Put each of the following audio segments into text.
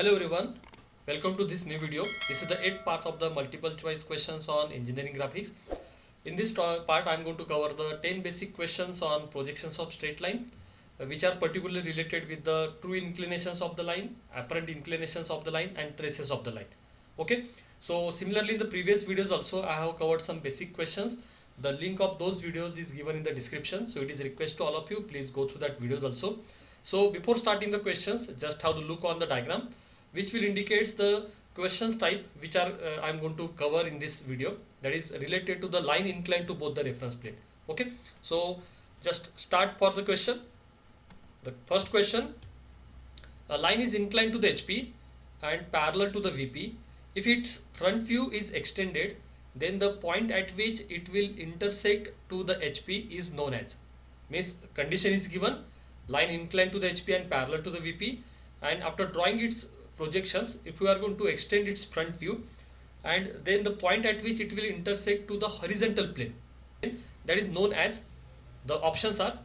Hello everyone, welcome to this new video. This is the 8th part of the multiple choice questions on engineering graphics. In this part I am going to cover the 10 basic questions on projections of straight line, which are particularly related with the true inclinations of the line, apparent inclinations of the line and traces of the line. Okay, so similarly in the previous videos also I have covered some basic questions. The link of those videos is given in the description, so it is a request to all of you, please go through that videos also. So before starting the questions, just have to look on the diagram which will indicate the questions type which are I am going to cover in this video, that is related to the line inclined to both the reference plane. Okay, so just start for the question. The first question: a line is inclined to the HP and parallel to the VP. If its front view is extended, then the point at which it will intersect to the HP is known as. Means condition is given: line inclined to the HP and parallel to the VP, and after drawing its projections, if you are going to extend its front view, and then the point at which it will intersect to the horizontal plane, that is known as, the options are,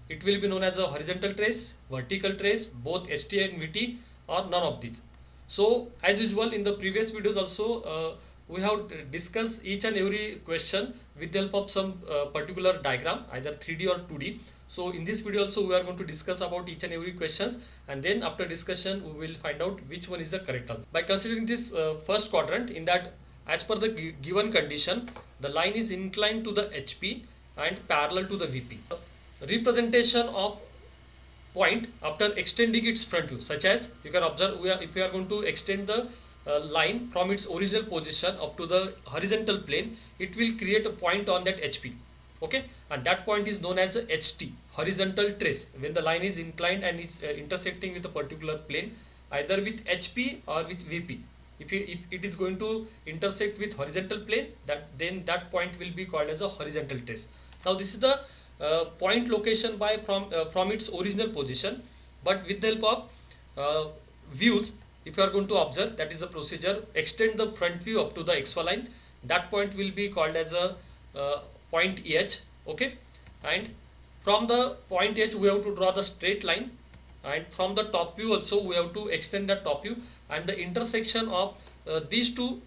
it will be known as a horizontal trace, vertical trace, both ST and VT, or none of these. So as usual in the previous videos also we have discussed each and every question with the help of some particular diagram, either 3D or 2D. So in this video also we are going to discuss about each and every questions, and then after discussion we will find out which one is the correct answer. By considering this first quadrant, in that as per the given condition, the line is inclined to the HP and parallel to the VP. Representation of point after extending its front view, such as you can observe, if we are going to extend the line from its original position up to the horizontal plane, it will create a point on that HP. Okay, and that point is known as a HT, horizontal trace, when the line is inclined and is intersecting with a particular plane, either with HP or with VP. If it is going to intersect with horizontal plane, then that point will be called as a horizontal trace. Now this is the point location by from its original position, but with the help of views, if you are going to observe, that is the procedure: extend the front view up to the XY line, that point will be called as a point H. Okay, and from the point H we have to draw the straight line, and from the top view also we have to extend the top view, and the intersection of these two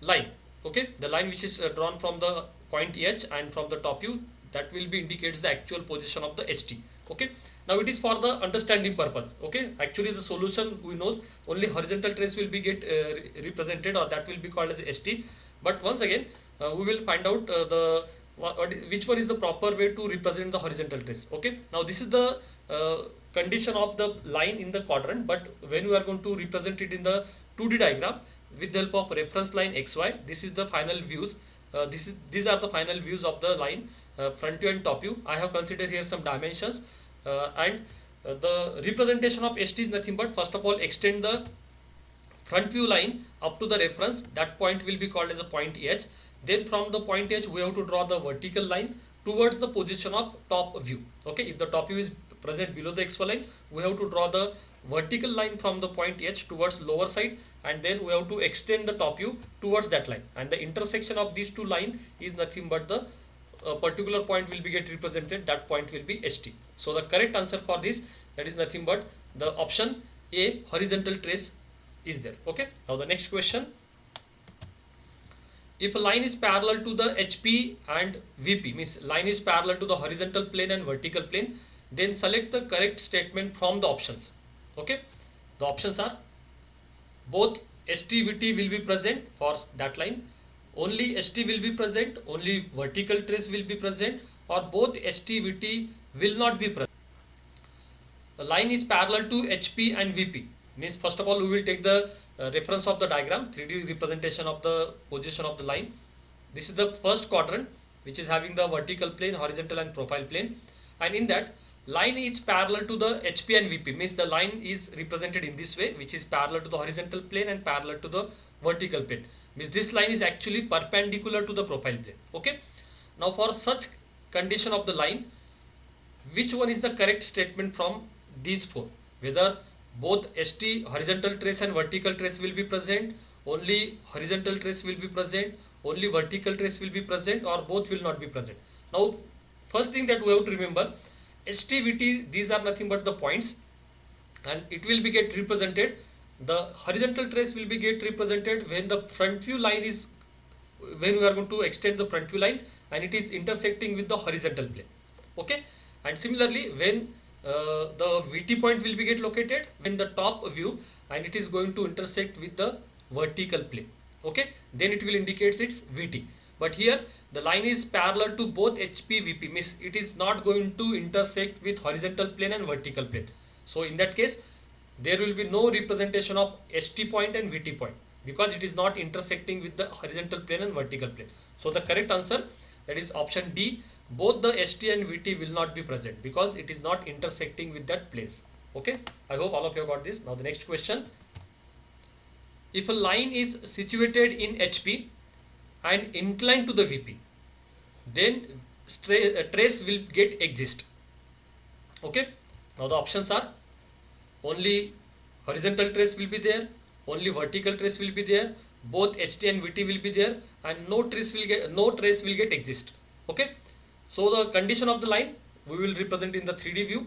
line, okay, the line which is drawn from the point H and from the top view, that will be indicates the actual position of the HT. Okay, now it is for the understanding purpose. Okay, actually the solution we knows only horizontal trace will be get represented, or that will be called as HT. But once again we will find out which one is the proper way to represent the horizontal trace. Okay, now this is the condition of the line in the quadrant, but when we are going to represent it in the 2D diagram with the help of reference line XY, this is the final views. These are the final views of the line, front view and top view. I have considered here some dimensions, and the representation of ST is nothing but, first of all, extend the front view line up to the reference, that point will be called as a point H. Then from the point H we have to draw the vertical line towards the position of top view. Okay, if the top view is present below the XY line, we have to draw the vertical line from the point H towards lower side, and then we have to extend the top view towards that line, and the intersection of these two lines is nothing but the particular point will be get represented, that point will be ST. So the correct answer for this, that is nothing but the option A, horizontal trace, is there. Okay, now the next question: if a line is parallel to the HP and VP, means line is parallel to the horizontal plane and vertical plane, then select the correct statement from the options. Okay, the options are: both ST VT will be present for that line, only ST will be present, only vertical trace will be present, or both ST VT will not be present. The line is parallel to HP and VP, means first of all we will take the reference of the diagram, 3D representation of the position of the line. This is the first quadrant which is having the vertical plane, horizontal and profile plane, and in that line is parallel to the HP and VP, means the line is represented in this way, which is parallel to the horizontal plane and parallel to the vertical plane, means this line is actually perpendicular to the profile plane. Okay, now for such condition of the line, which one is the correct statement from these four? Whether both ST, horizontal trace and vertical trace will be present, only horizontal trace will be present, only vertical trace will be present, or both will not be present. Now first thing that we have to remember, ST, VT, these are nothing but the points, and it will be get represented, the horizontal trace will be get represented when the front view line is, when we are going to extend the front view line and it is intersecting with the horizontal plane. Okay, and similarly when the VT point will be get located when the top view and it is going to intersect with the vertical plane. Okay, then it will indicates its VT. But here the line is parallel to both HP VP, means it is not going to intersect with horizontal plane and vertical plane. So in that case there will be no representation of ST point and VT point because it is not intersecting with the horizontal plane and vertical plane. So the correct answer, that is option D, both the ST and VT will not be present because it is not intersecting with that place. Okay, I hope all of you have got this. Now the next question, if a line is situated in HP and inclined to the VP, then trace will get exist. Okay, now the options are only horizontal trace will be there, only vertical trace will be there, both HT and VT will be there, and no trace will get exist. Okay, so the condition of the line we will represent in the 3D view,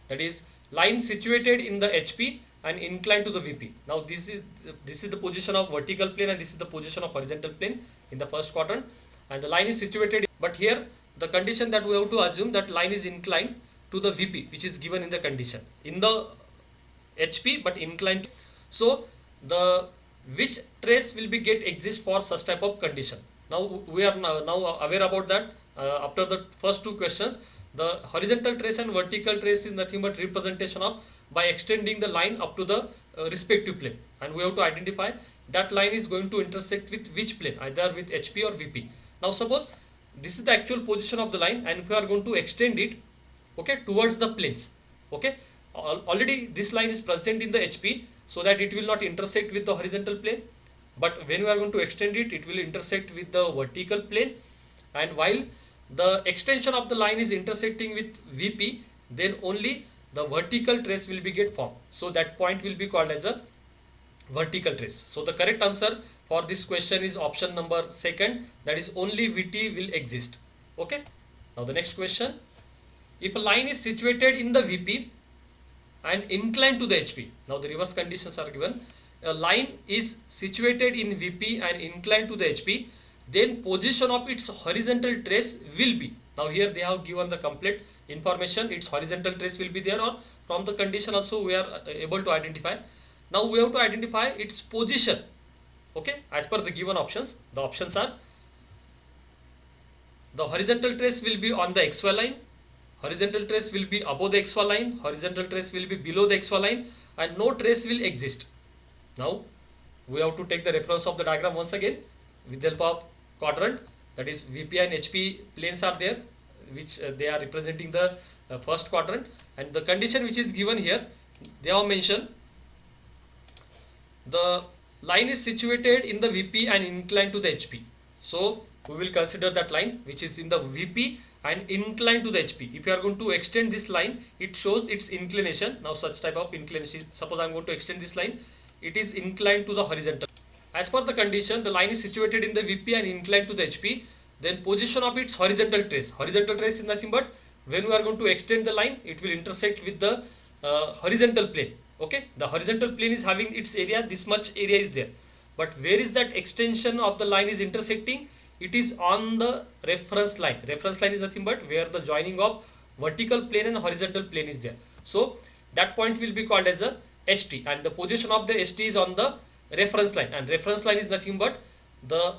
that is line situated in the HP and inclined to the VP. Now this is the position of vertical plane and this is the position of horizontal plane in the first quadrant, and the line is situated, but here the condition that we have to assume that line is inclined to the VP, which is given in the condition in the HP but inclined. So the which trace will be get exist for such type of condition. Now we are now aware about that. After the first two questions, the horizontal trace and vertical trace is nothing but representation of by extending the line up to the respective plane, and we have to identify that line is going to intersect with which plane, either with HP or VP. Now suppose this is the actual position of the line and if we are going to extend it, okay, towards the planes. Okay, already this line is present in the HP so that it will not intersect with the horizontal plane, but when we are going to extend it, it will intersect with the vertical plane, and while the extension of the line is intersecting with VP, then only the vertical trace will be get formed. So that point will be called as a vertical trace. So the correct answer for this question is option number second, that is only VT will exist. Okay, now the next question, if a line is situated in the VP and inclined to the HP, now the reverse conditions are given. A line is situated in VP and inclined to the HP, then position of its horizontal trace will be, now here they have given the complete information, its horizontal trace will be there, or from the condition also we are able to identify. Now we have to identify its position. Okay, as per the given options, the options are the horizontal trace will be on the XY line, horizontal trace will be above the XY line, horizontal trace will be below the XY line, and no trace will exist. Now we have to take the reference of the diagram once again with the help of quadrant, that is VP and HP planes are there, which they are representing the first quadrant, and the condition which is given here, they have mentioned the line is situated in the VP and inclined to the HP. So we will consider that line which is in the VP and inclined to the HP. If you are going to extend this line, it shows its inclination. Now such type of inclination, suppose I am going to extend this line, it is inclined to the horizontal. As per the condition, the line is situated in the VP and inclined to the HP, then position of its horizontal trace. Horizontal trace is nothing but when we are going to extend the line, it will intersect with the horizontal plane. Okay, the horizontal plane is having its area, this much area is there, but where is that extension of the line is intersecting? It is on the reference line. Reference line is nothing but where the joining of vertical plane and horizontal plane is there. So that point will be called as a ST, and the position of the ST is on the reference line, and reference line is nothing but the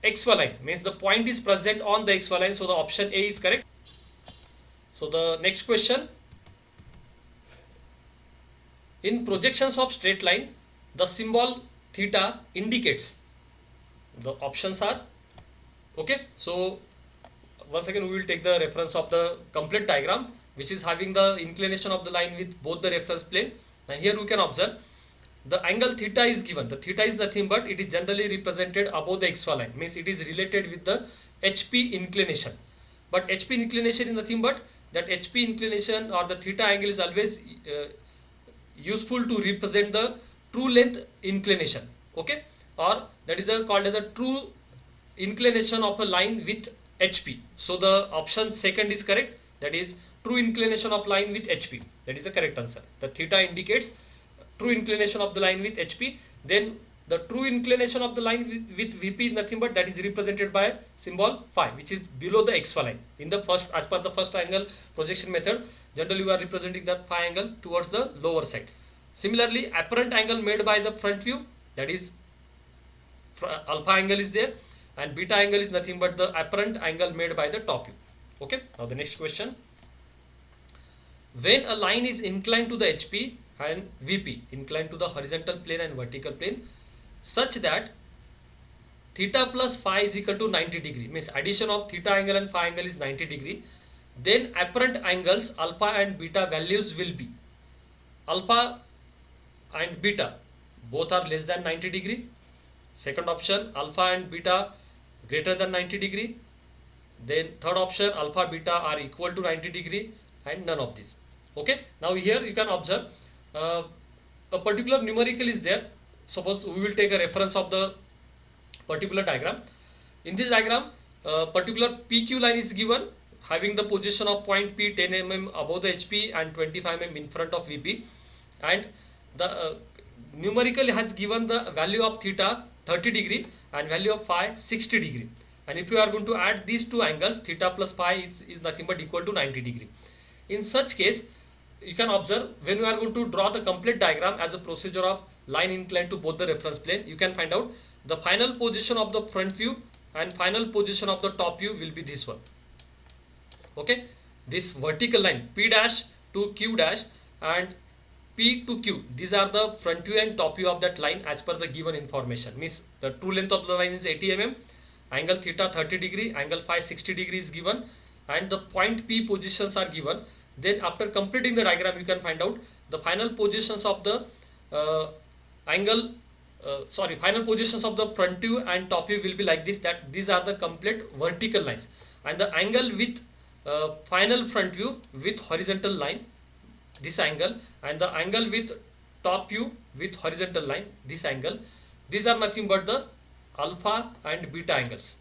XY line, means the point is present on the XY line. So the option A is correct. So the next question, in projections of straight line, the symbol theta indicates, the options are, okay, so once again we will take the reference of the complete diagram which is having the inclination of the line with both the reference plane, and here we can observe the angle theta is given. The theta is nothing but it is generally represented above the XY line, means it is related with the HP inclination, but HP inclination is nothing but that HP inclination or the theta angle is always useful to represent the true length inclination. Okay, or that is called as a true inclination of a line with HP. So the option second is correct, that is true inclination of line with HP. That is the correct answer. The theta indicates true inclination of the line with HP. Then the true inclination of the line with VP is nothing but that is represented by symbol phi, which is below the XY line. In the first, as per the first angle projection method, generally we are representing that phi angle towards the lower side. Similarly, apparent angle made by the front view, that is alpha angle is there, and beta angle is nothing but the apparent angle made by the top view. Okay, now the next question. When a line is inclined to the HP and VP, inclined to the horizontal plane and vertical plane, such that theta plus phi is equal to 90 degree, means addition of theta angle and phi angle is 90 degree, then apparent angles alpha and beta values will be alpha and beta both are less than 90 degree. Second option, alpha and beta greater than 90 degree. Then third option, alpha beta are equal to 90 degree, and none of these. Okay, now here you can observe a particular numerical is there. Suppose we will take a reference of the particular diagram. In this diagram, particular PQ line is given, having the position of point P 10 mm above the HP and 25 mm in front of VP, and the numerical has given the value of theta 30 degree and value of phi 60 degree. And if you are going to add these two angles, theta plus phi is nothing but equal to 90 degree. In such case, you can observe when you are going to draw the complete diagram as a procedure of line inclined to both the reference plane, you can find out the final position of the front view and final position of the top view will be this one. Okay, this vertical line P dash to Q dash and P to Q, these are the front view and top view of that line as per the given information. Means the true length of the line is 80 mm, angle theta 30 degree, angle phi 60 degree is given, and the point P positions are given. Then after completing the diagram, you can find out the final positions of the final positions of the front view and top view will be like this, that these are the complete vertical lines, and the angle with final front view with horizontal line, this angle, and the angle with top view with horizontal line, this angle, these are nothing but the alpha and beta angles.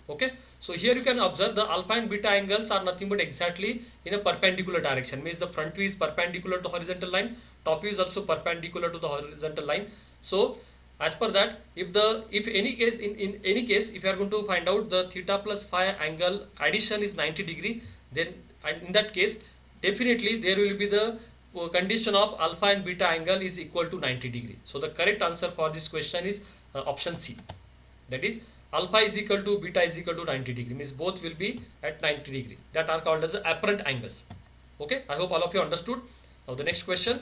Okay, so here you can observe the alpha and beta angles are nothing but exactly in a perpendicular direction, means the front view is perpendicular to horizontal line, top view is also perpendicular to the horizontal line. So as per that, in any case if you are going to find out the theta plus phi angle addition is 90 degree, then in that case definitely there will be the condition of alpha and beta angle is equal to 90 degree. So the correct answer for this question is option C, that is alpha is equal to beta is equal to 90 degree, means both will be at 90 degree, that are called as the apparent angles. Okay, I hope all of you understood. Now the next question,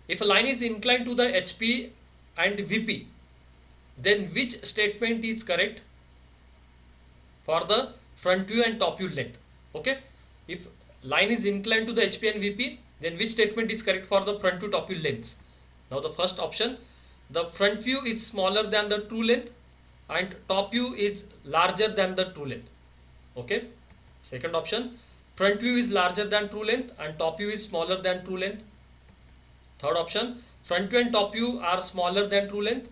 if a line is inclined to the HP and VP, then which statement is correct for the front view and top view length? Okay, if line is inclined to the HP and VP, then which statement is correct for the front view top view lengths? Now the first option, the front view is smaller than the true length and top view is larger than the true length. Okay, second option, front view is larger than true length and top view is smaller than true length. Third option, front view and top view are smaller than true length.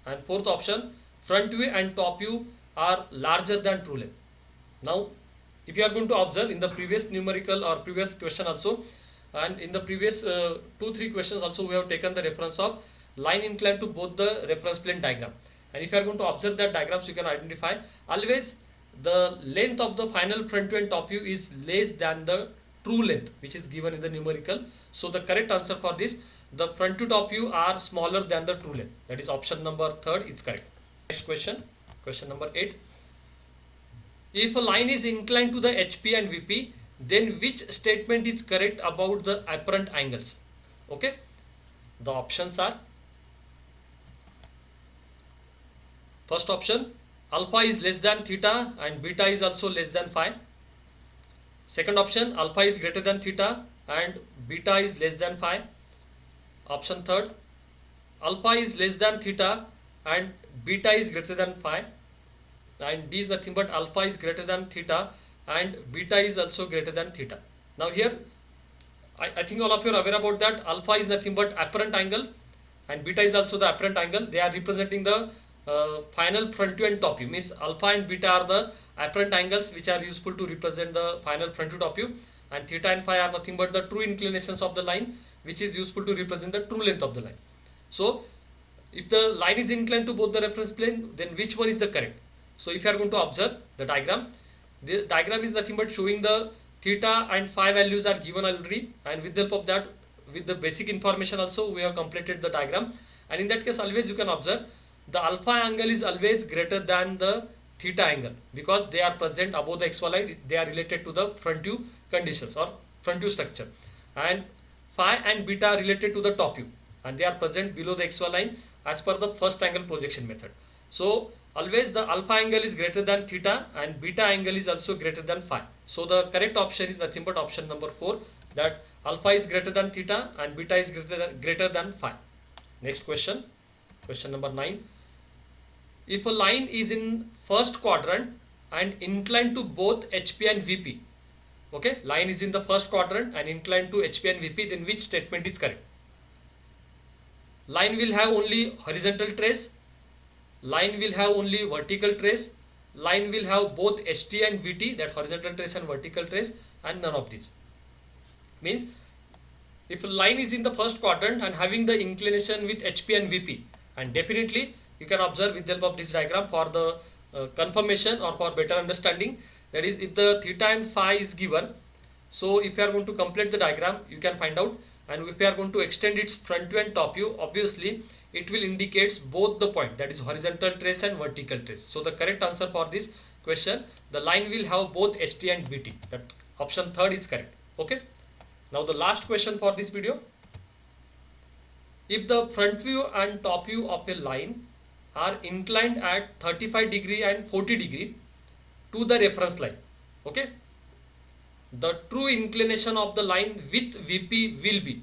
And fourth option, front view and top view are larger than true length. Now if you are going to observe in the previous numerical or previous question also, and in the previous 2-3 questions also, we have taken the reference of line inclined to both the reference plane diagram. And if you are going to observe that diagrams, you can identify always the length of the final front view and top view is less than the true length which is given in the numerical. So the correct answer for this, the front to top view are smaller than the true length, that is option number 3rd is correct. Next question, question number 8. If a line is inclined to the HP and VP, then which statement is correct about the apparent angles? Okay, the options are, first option, alpha is less than theta and beta is also less than phi. Second option, alpha is greater than theta and beta is less than phi. Option third, alpha is less than theta and beta is greater than phi. And D is nothing but alpha is greater than theta and beta is also greater than theta. Now here I think all of you are aware about that alpha is nothing but apparent angle and beta is also the apparent angle. They are representing the final front view and top view, means alpha and beta are the apparent angles which are useful to represent the final front view top view, and theta and phi are nothing but the true inclinations of the line, which is useful to represent the true length of the line. So if the line is inclined to both the reference plane, then which one is the correct? So if you are going to observe the diagram is nothing but showing the theta and phi values are given already, and with the help of that, with the basic information also, we have completed the diagram. And in that case, always you can observe the alpha angle is always greater than the theta angle, because they are present above the XY line. They are related to the front view conditions or front view structure, and phi and beta are related to the top view, and they are present below the XY line as per the first angle projection method. So always the alpha angle is greater than theta and beta angle is also greater than phi. So the correct option is nothing but option number 4, that alpha is greater than theta and beta is greater than phi. Next question, question number 9. If a line is in first quadrant and inclined to both HP and VP, okay, line is in the first quadrant and inclined to HP and VP, then which statement is correct? Line will have only horizontal trace, line will have only vertical trace, line will have both HT and VT, that horizontal trace and vertical trace, and none of these. Means if a line is in the first quadrant and having the inclination with HP and VP, and definitely you can observe with the help of this diagram for the confirmation or for better understanding, that is, if the theta and phi is given, so if you are going to complete the diagram, you can find out, and if you are going to extend its front view and top view, obviously it will indicates both the point, that is horizontal trace and vertical trace. So the correct answer for this question, the line will have both HT and VT, that option 3rd is correct. Okay, now the last question for this video. If the front view and top view of a line are inclined at 35 degree and 40 degree to the reference line, okay, the true inclination of the line with VP will be,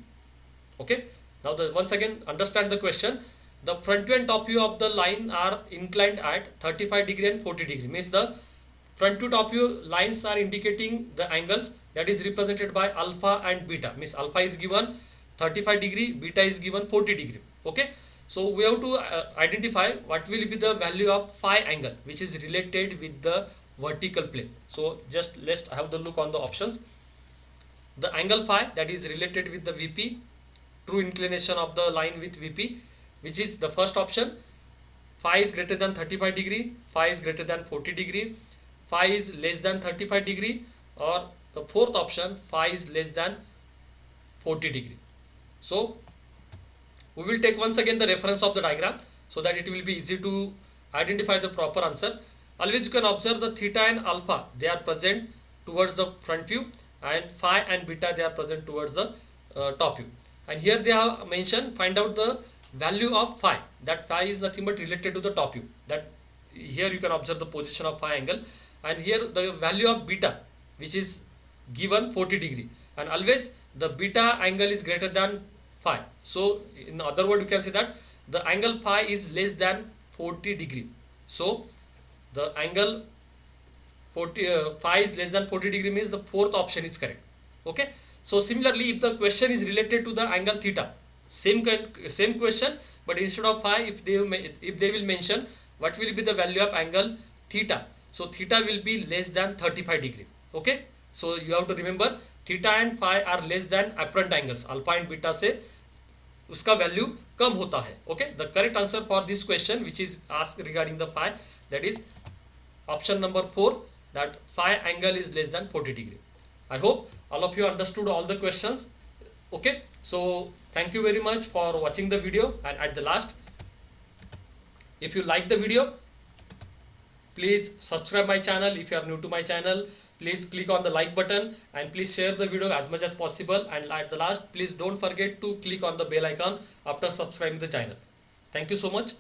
okay. Now once again understand the question. The front view and top view of the line are inclined at 35 degree and 40 degree, means the front view top view lines are indicating the angles that is represented by alpha and beta, means alpha is given 35 degree, beta is given 40 degree, okay. So we have to identify what will be the value of phi angle, which is related with the vertical plane. So just let's have the look on the options. The angle phi, that is related with the VP, true inclination of the line with VP, which is the first option. Phi is greater than 35 degree, phi is greater than 40 degree, phi is less than 35 degree, or the fourth option, phi is less than 40 degree. So we will take once again the reference of the diagram so that it will be easy to identify the proper answer. Always you can observe the theta and alpha, they are present towards the front view, and phi and beta, they are present towards the top view. And here they have mentioned, find out the value of phi, that phi is nothing but related to the top view, that here you can observe the position of phi angle, and here the value of beta, which is given 40 degree, and always the beta angle is greater than phi. So in other word, you can say that the angle phi is less than 40 degree. So the angle phi is less than 40 degree means the fourth option is correct. Okay. So similarly, if the question is related to the angle theta, same question, but instead of phi, if they will mention what will be the value of angle theta, so theta will be less than 35 degree. Okay. So you have to remember theta and phi are less than apparent angles, alpha and beta से उसका value कम होता है. Okay, the correct answer for this question which is asked regarding the phi, that is option number 4, that phi angle is less than 40 degree. I hope all of you understood all the questions. Okay, so thank you very much for watching the video, and at the last, if you like the video, please subscribe my channel. If you are new to my channel, please click on the like button and please share the video as much as possible, and at the last, please don't forget to click on the bell icon after subscribing the channel. Thank you so much.